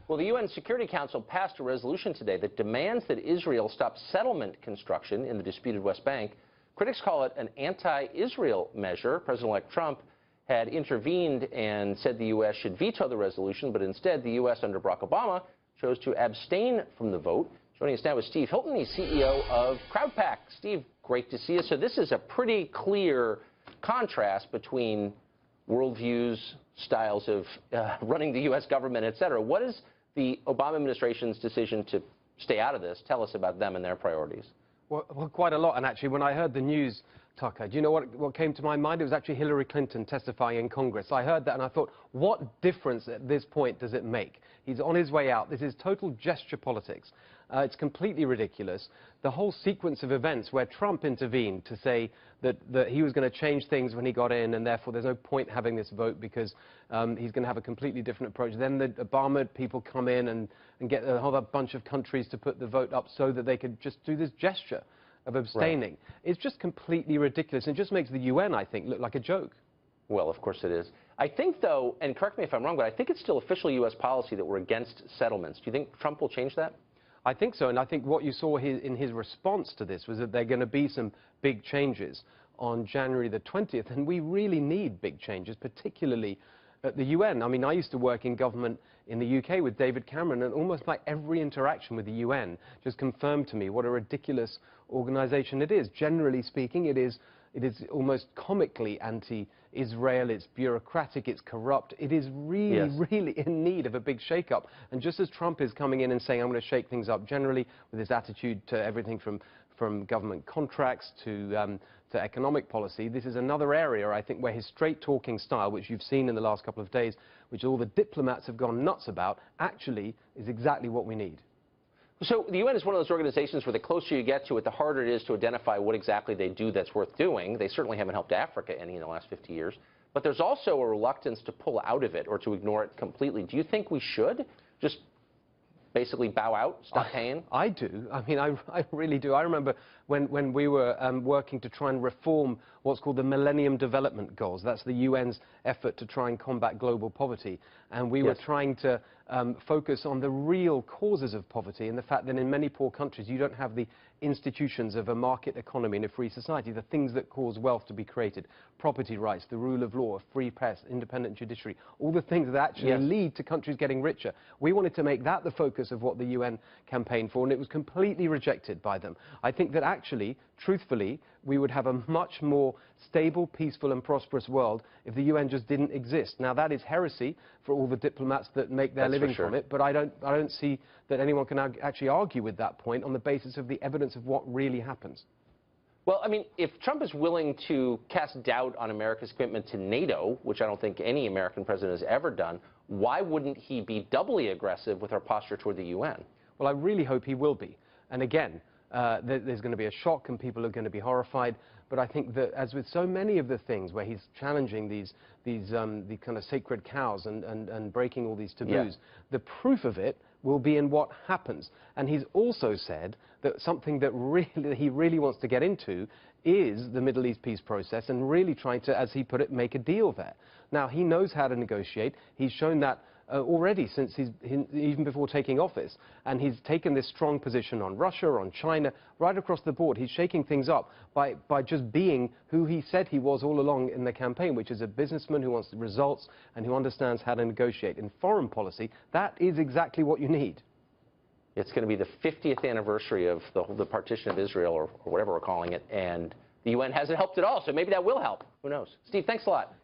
Well, the UN Security Council passed a resolution today that demands that Israel stop settlement construction in the disputed West Bank. Critics call it an anti-Israel measure. President-elect Trump had intervened and said the U.S. should veto the resolution, but instead the U.S. under Barack Obama chose to abstain from the vote. Joining us now is Steve Hilton. He's CEO of CrowdPack. Steve, great to see you. So this is a pretty clear contrast between worldviews, styles of running the U.S. government, et cetera. What is the Obama administration's decision to stay out of this? Tell us about them and their priorities. Well, quite a lot. And actually, when I heard the news, Tucker, do you know what came to my mind? It was actually Hillary Clinton testifying in Congress. I heard that and I thought, what difference at this point does it make? He's on his way out. This is total gesture politics. It's completely ridiculous. The whole sequence of events where Trump intervened to say that he was going to change things when he got in, and therefore there's no point having this vote because he's going to have a completely different approach. Then the Obama people come in and get a whole bunch of countries to put the vote up so that they could just do this gesture of abstaining. Right. It's just completely ridiculous. It just makes the UN, I think, look like a joke. Well, of course it is. I think, though, and correct me if I'm wrong, but I think it's still official U.S. policy that we're against settlements. Do you think Trump will change that? I think so, and I think what you saw in his response to this was that there are going to be some big changes on January the 20th, and we really need big changes, particularly at the UN. I mean, I used to work in government in the UK with David Cameron, and almost like every interaction with the UN just confirmed to me what a ridiculous organization it is. Generally speaking, it is almost comically anti-Israel, it's bureaucratic, it's corrupt. It is really, really in need of a big shake-up. And just as Trump is coming in and saying, I'm going to shake things up generally with his attitude to everything from government contracts to economic policy, this is another area, I think, where his straight-talking style, which you've seen in the last couple of days, which all the diplomats have gone nuts about, actually is exactly what we need. So the UN is one of those organizations where the closer you get to it, the harder it is to identify what exactly they do that's worth doing. They certainly haven't helped Africa any in the last 50 years. But there's also a reluctance to pull out of it or to ignore it completely. Do you think we should just basically bow out, stop paying? I do. I mean, I really do. I remember when we were working to try and reform what's called the Millennium Development Goals. That's the UN's effort to try and combat global poverty. And we were trying to focus on the real causes of poverty and the fact that in many poor countries you don't have the institutions of a market economy and a free society, the things that cause wealth to be created, property rights, the rule of law, a free press, independent judiciary, all the things that actually lead to countries getting richer. We wanted to make that the focus of what the UN campaigned for, and it was completely rejected by them. I think that actually, truthfully, we would have a much more stable, peaceful and prosperous world if the UN just didn't exist. Now, that is heresy for all the diplomats that make their living from it, but I don't see that anyone can actually argue with that point on the basis of the evidence of what really happens. Well, I mean, if Trump is willing to cast doubt on America's commitment to NATO, which I don't think any American president has ever done, why wouldn't he be doubly aggressive with our posture toward the UN? Well, I really hope he will be. And again, there's going to be a shock and people are going to be horrified. But I think that, as with so many of the things where he's challenging these kind of sacred cows and breaking all these taboos, the proof of it will be in what happens. And he's also said that something that he really wants to get into is the Middle East peace process and really trying to, as he put it, make a deal there. Now, he knows how to negotiate. He's shown that already since even before taking office, and he's taken this strong position on Russia, on China, right across the board. He's shaking things up by just being who he said he was all along in the campaign, which is a businessman who wants results and who understands how to negotiate. In foreign policy, that is exactly what you need. It's going to be the 50th anniversary of the partition of Israel, or whatever we're calling it, and the UN hasn't helped at all, so maybe that will help. Who knows? Steve, thanks a lot.